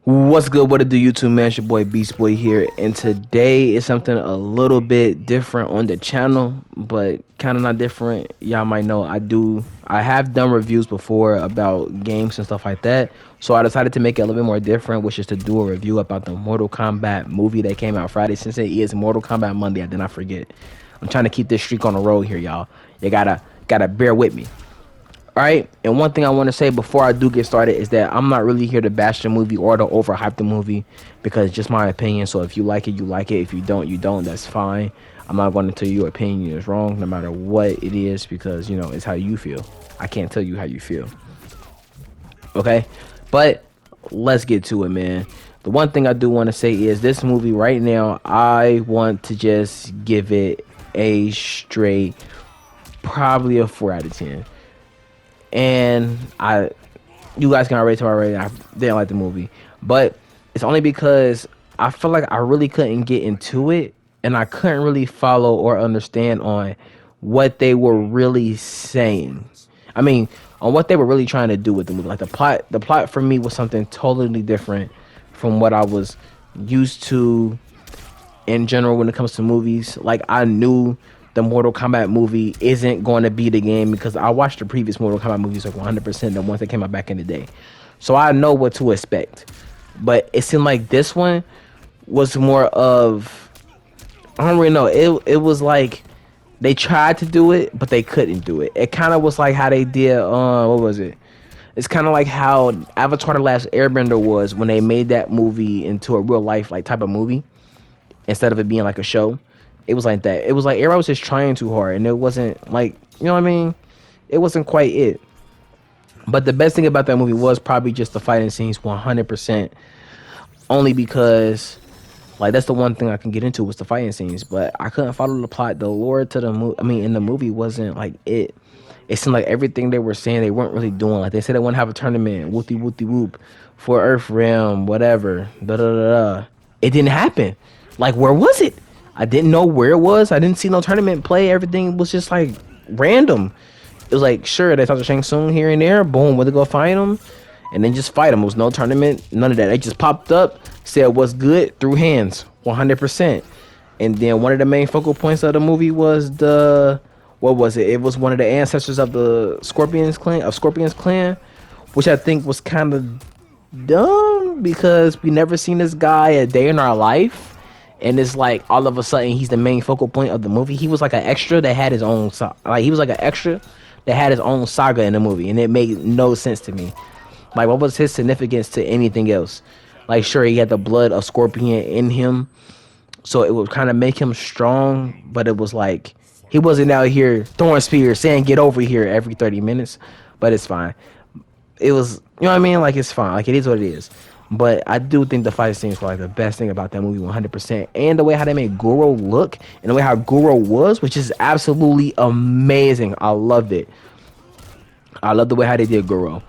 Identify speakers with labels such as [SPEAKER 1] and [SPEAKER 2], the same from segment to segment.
[SPEAKER 1] What's good? What it do, YouTube man? It's your boy Beast Boy here, and today is something a little bit different on the channel, but kind of not different. Y'all might know I have done reviews before about games and stuff like that, so I decided to make it a little bit more different, which is to do a review about the Mortal Kombat movie that came out Friday. Since it is Mortal Kombat Monday, I did not forget. I'm trying to keep this streak on the road here, y'all. You gotta bear with me. All right, and one thing I want to say before I do get started is that I'm not really here to bash the movie or to overhype the movie, because it's just my opinion. So if you like it, you like it. If you don't, you don't. That's fine. I'm not going to tell you your opinion is wrong, no matter what it is, because it's how you feel. I can't tell you how you feel. Okay, but let's get to it, man. The one thing I do want to say is this movie right now, I want to just give it a straight, probably a 4 out of 10. And you guys can already tell already I didn't like the movie, but it's only because I feel like I really couldn't get into it, and I couldn't really follow or understand on what they were really saying. I mean, on what they were really trying to do with the movie. Like the plot for me was something totally different from what I was used to in general when it comes to movies. Like, I knew the Mortal Kombat movie isn't going to be the game, because I watched the previous Mortal Kombat movies like 100%, the ones that came out back in the day. So I know what to expect. But it seemed like this one was more of, I don't really know. It was like they tried to do it, but they couldn't do it. It kind of was like how they did, what was it? It's kind of like how Avatar: The Last Airbender was when they made that movie into a real life like type of movie instead of it being like a show. It was like that. It was like everybody was just trying too hard, and it wasn't like, you know what I mean? It wasn't quite it. But the best thing about that movie was probably just the fighting scenes, 100%. Only because, like, that's the one thing I can get into was the fighting scenes. But I couldn't follow the plot. The lore to the movie, I mean, in the movie wasn't like it. It seemed like everything they were saying they weren't really doing. Like, they said they want to have a tournament, whoopty whoopty whoop, for Earth Realm, whatever. Da da da da. It didn't happen. Like, where was it? I didn't know where it was. I didn't see no tournament play. Everything was just like random. It was like, sure, they talked to Shang Tsung here and there. Boom, went to go find him, and then just fight him. It was no tournament, none of that. They just popped up, said what's good, threw hands, 100%. And then one of the main focal points of the movie was what was it? It was one of the ancestors of the Scorpions clan, which I think was kind of dumb, because we never seen this guy a day in our life. And it's like all of a sudden he's the main focal point of the movie. He was like an extra that had his own he was like an extra that had his own saga in the movie, and it made no sense to me. Like, what was his significance to anything else? Like, sure, he had the blood of Scorpion in him, so it would kind of make him strong, but it was like he wasn't out here throwing spears saying get over here every 30 minutes. But it's fine. It was, you know what I mean? Like, it's fine. Like, it is what it is. But I do think the fight scenes were like the best thing about that movie, 100%. And the way how they made Goro look, and the way how Goro was, which is absolutely amazing. I loved it. I love the way how they did Goro.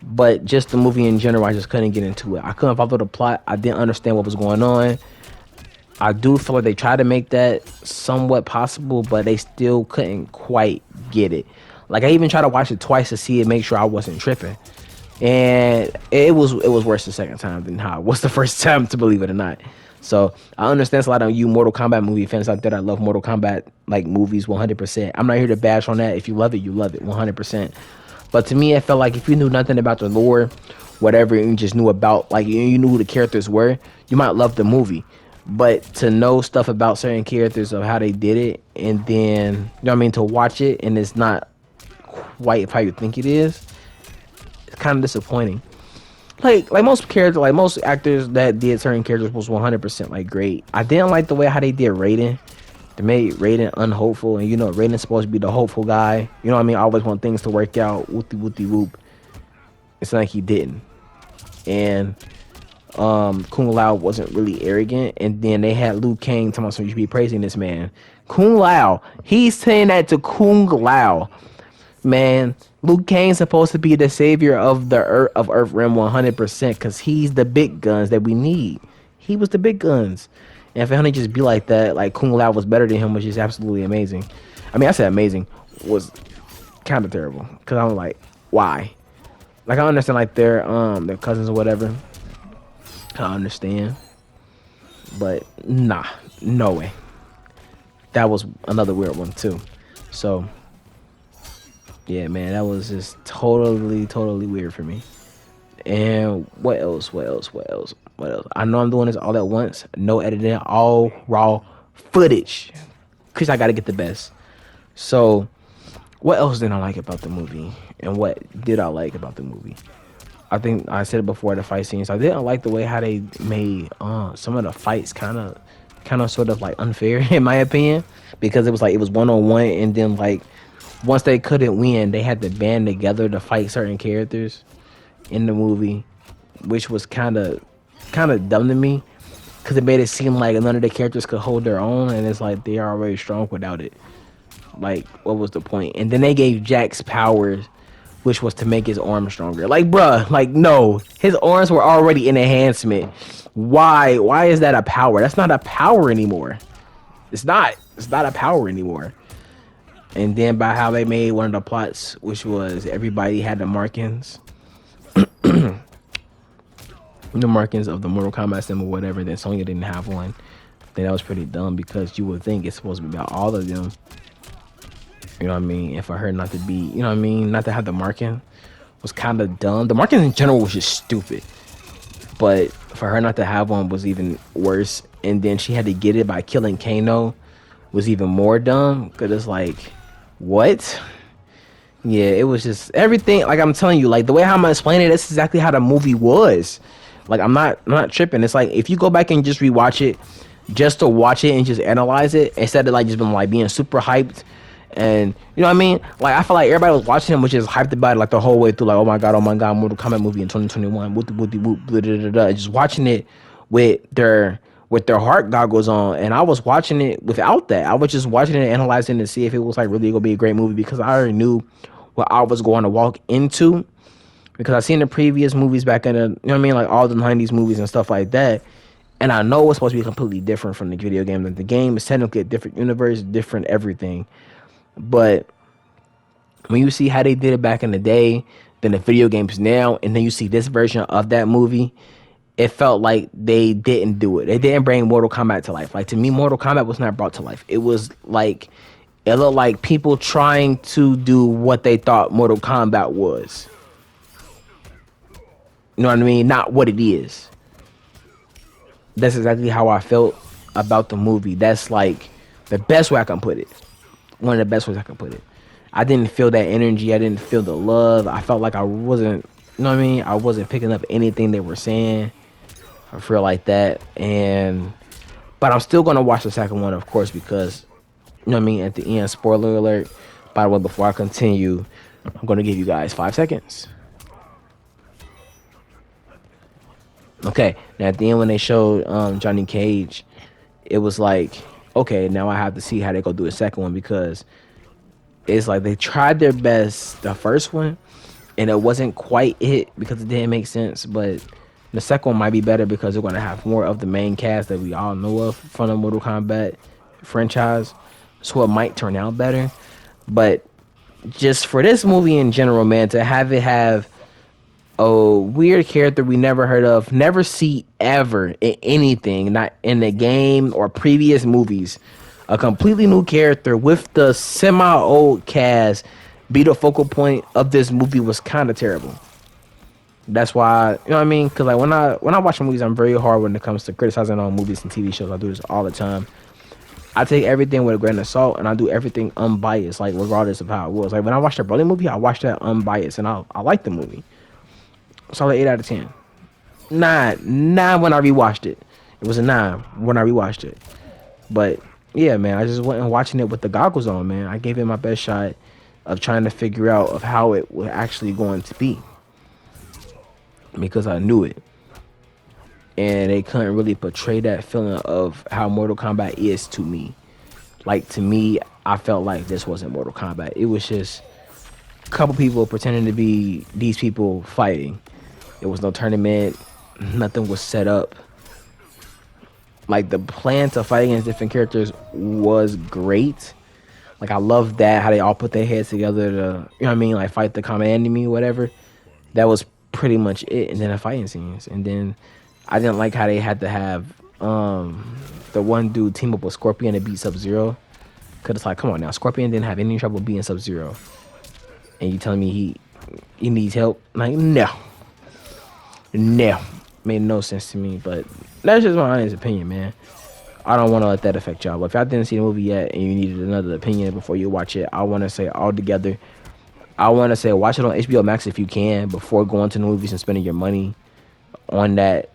[SPEAKER 1] But just the movie in general, I just couldn't get into it. I couldn't follow the plot. I didn't understand what was going on. I do feel like they tried to make that somewhat possible, but they still couldn't quite get it. Like, I even tried to watch it twice to see it, make sure I wasn't tripping. And it was worse the second time than how it was the first time, to believe it or not. So I understand a lot of you Mortal Kombat movie fans out there that love Mortal Kombat like movies 100%. I'm not here to bash on that. If you love it, you love it 100%. But to me, it felt like if you knew nothing about the lore, whatever, and you just knew about, like, you knew who the characters were, you might love the movie. But to know stuff about certain characters, of how they did it, and then, you know what I mean, to watch it and it's not quite how you think it is, kind of disappointing. Like most characters, like most actors that did certain characters was 100% like great. I didn't like the way how they did Raiden. They made Raiden unhopeful, and Raiden's supposed to be the hopeful guy. You know what I mean? I always want things to work out. Whoopty whoopty whoop. It's like he didn't. And Kung Lao wasn't really arrogant, and then they had Liu Kang talking about, so you should be praising this man. Kung Lao, he's saying that to Kung Lao. Man, Liu Kang's supposed to be the savior of the Earth Realm 100%, because he's the big guns that we need. He was the big guns. And for him to just be like that, like Kung Lao was better than him, which is absolutely amazing. I mean, I said amazing, was kind of terrible, because I'm like, why? Like, I understand like their cousins or whatever, I understand, but nah, no way. That was another weird one too. So yeah, man, that was just totally weird for me. And what else? What else? What else? What else? I know I'm doing this all at once. No editing, all raw footage. Cause I gotta get the best. So what else did I like about the movie? And what did I like about the movie? I think I said it before, the fight scenes. I didn't like the way how they made some of the fights kind of sort of like unfair in my opinion, because it was like it was 1-on-1, and then like once they couldn't win, they had to band together to fight certain characters in the movie, which was kind of dumb to me, because it made it seem like none of the characters could hold their own, and it's like they are already strong without it. Like, what was the point? And then they gave Jax powers, which was to make his arms stronger. Like, bruh, like, no, his arms were already an enhancement. Why? Why is that a power? That's not a power anymore. It's not. It's not a power anymore. And then by how they made one of the plots, which was everybody had the markings of the Mortal Kombat symbol, whatever. Then Sonya didn't have one. Then that was pretty dumb, because you would think it's supposed to be about all of them. You know what I mean? And for her not to be, you know what I mean, not to have the marking was kind of dumb. The marking in general was just stupid. But for her not to have one was even worse. And then she had to get it by killing Kano was even more dumb. Because it's like, what? Yeah, it was just everything. Like I'm telling you, like the way how I'm explaining it, that's exactly how the movie was. Like I'm not tripping. It's like if you go back and just rewatch it, just to watch it and just analyze it, instead of like just being super hyped. And you know what I mean? Like I feel like everybody was watching him, which is hyped about it like the whole way through. Like, oh my god, Mortal Kombat movie in 2021. Whoop whoop whoop, blah, blah, blah, blah. Just watching it with their heart goggles on, and I was watching it without that. I was just watching it and analyzing to see if it was like really gonna be a great movie, because I already knew what I was going to walk into, because I seen the previous movies back in the, you know what I mean, like all the 90s movies and stuff like that. And I know it's supposed to be completely different from the video game. That the game is technically a different universe, different everything. But when you see how they did it back in the day, then the video games now, and then you see this version of that movie, it felt like they didn't do it. They didn't bring Mortal Kombat to life. Like to me, Mortal Kombat was not brought to life. It was like it looked like people trying to do what they thought Mortal Kombat was. You know what I mean? Not what it is. That's exactly how I felt about the movie. That's like the best way I can put it. One of the best ways I can put it. I didn't feel that energy. I didn't feel the love. I felt like I wasn't, you know what I mean? I wasn't picking up anything they were saying. I feel like that. But I'm still going to watch the second one, of course, because, you know what I mean? At the end, spoiler alert. By the way, before I continue, I'm going to give you guys 5 seconds. Okay, now at the end when they showed Johnny Cage, it was like, okay, now I have to see how they go do the second one, because it's like they tried their best the first one, and it wasn't quite it because it didn't make sense. But the second one might be better because they're going to have more of the main cast that we all know of from the Mortal Kombat franchise, so it might turn out better. But just for this movie in general, man, to have it have a weird character we never heard of, never see ever in anything, not in the game or previous movies, a completely new character with the semi-old cast be the focal point of this movie was kind of terrible. That's why, you know what I mean? Because like when I watch movies, I'm very hard when it comes to criticizing on movies and TV shows. I do this all the time. I take everything with a grain of salt, and I do everything unbiased, like regardless of how it was. Like when I watched the Broly movie, I watched that unbiased, and I liked the movie. Solid 8 out of 10. 9 when I rewatched it. It was a 9 when I rewatched it. But yeah, man, I just went and watching it with the goggles on, man. I gave it my best shot of trying to figure out of how it was actually going to be, because I knew it. And they couldn't really portray that feeling of how Mortal Kombat is to me. Like to me, I felt like this wasn't Mortal Kombat. It was just a couple people pretending to be these people fighting. There was no tournament. Nothing was set up. Like the plan to fight against different characters was great. Like I love that, how they all put their heads together to, you know what I mean, like fight the common enemy or whatever. That was pretty much it. And then the fighting scenes. And then I didn't like how they had to have the one dude team up with Scorpion to beat Sub Zero. Cause it's like, come on now, Scorpion didn't have any trouble beating Sub Zero, and you telling me he needs help? Like, no, no, made no sense to me. But that's just my honest opinion, man. I don't want to let that affect y'all. But if y'all didn't see the movie yet and you needed another opinion before you watch it, I want to say all together, I want to say watch it on HBO Max if you can before going to the movies and spending your money on that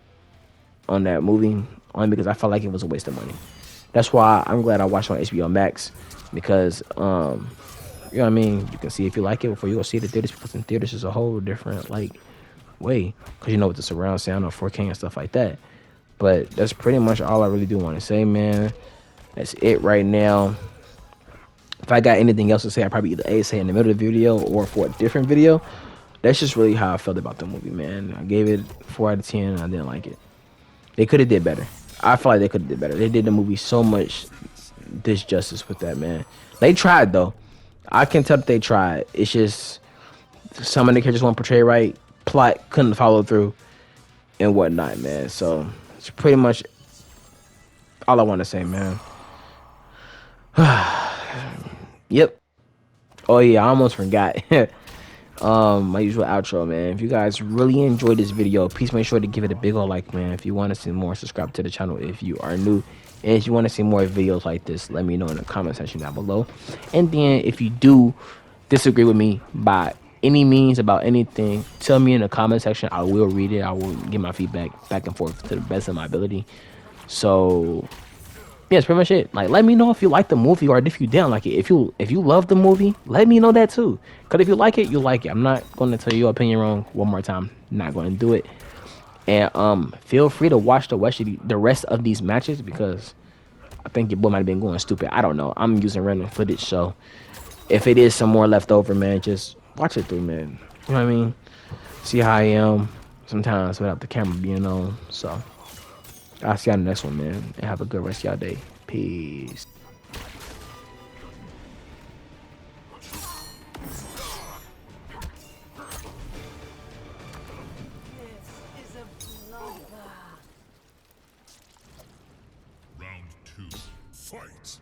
[SPEAKER 1] movie. Only because I felt like it was a waste of money. That's why I'm glad I watched on HBO Max because you know what I mean. You can see if you like it before you go see it at theaters, because in theaters is a whole different like way, because you know with the surround sound or 4K and stuff like that. But that's pretty much all I really do want to say, man. That's it right now. If I got anything else to say, I probably either say in the middle of the video or for a different video. That's just really how I felt about the movie, man. I gave it 4 out of 10 and I didn't like it. They could have did better. I feel like they could have did better. They did the movie so much disjustice with that, man. They tried though. I can tell that they tried. It's just some of the characters weren't portrayed right. Plot couldn't follow through and whatnot, man. So it's pretty much all I want to say, man. Yep. Oh yeah, I almost forgot. My usual outro, man. If you guys really enjoyed this video, please make sure to give it a big ol' like, man. If you want to see more, subscribe to the channel if you are new. And if you want to see more videos like this, let me know in the comment section down below. And then if you do disagree with me by any means about anything, tell me in the comment section. I will read it. I will give my feedback back and forth to the best of my ability. So yeah, that's pretty much it. Like, let me know if you like the movie or if you didn't like it. If you love the movie, let me know that too. Cause if you like it, you like it. I'm not going to tell you your opinion wrong one more time. Not going to do it. And feel free to watch the rest of these matches, because I think your boy might have been going stupid. I don't know. I'm using random footage, so if it is some more left over, man, just watch it through, man. You know what I mean? See how I am sometimes without the camera being on. So I'll see y'all in the next one, man. And have a good rest of y'all day. Peace.
[SPEAKER 2] Round 2. Fight!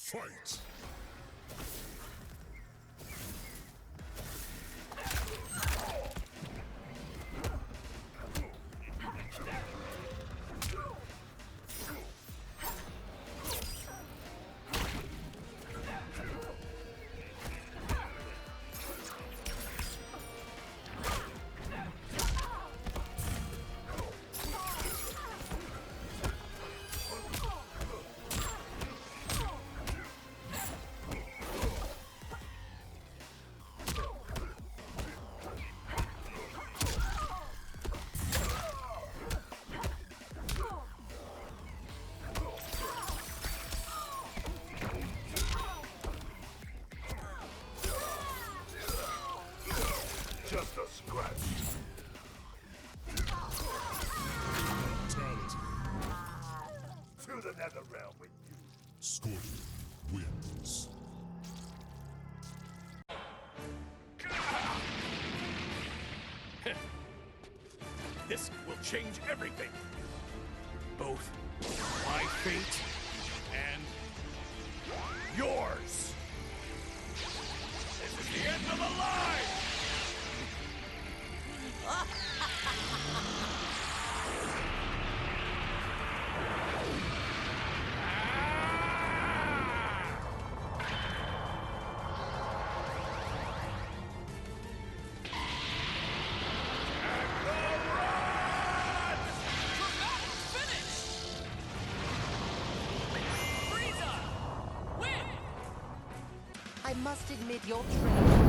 [SPEAKER 2] Fight! Just a scratch. Fatality. To the nether realm with you. Scorpion wins.
[SPEAKER 3] This will change everything. Both my fate and yours. This is the end of the line!
[SPEAKER 4] I must admit your training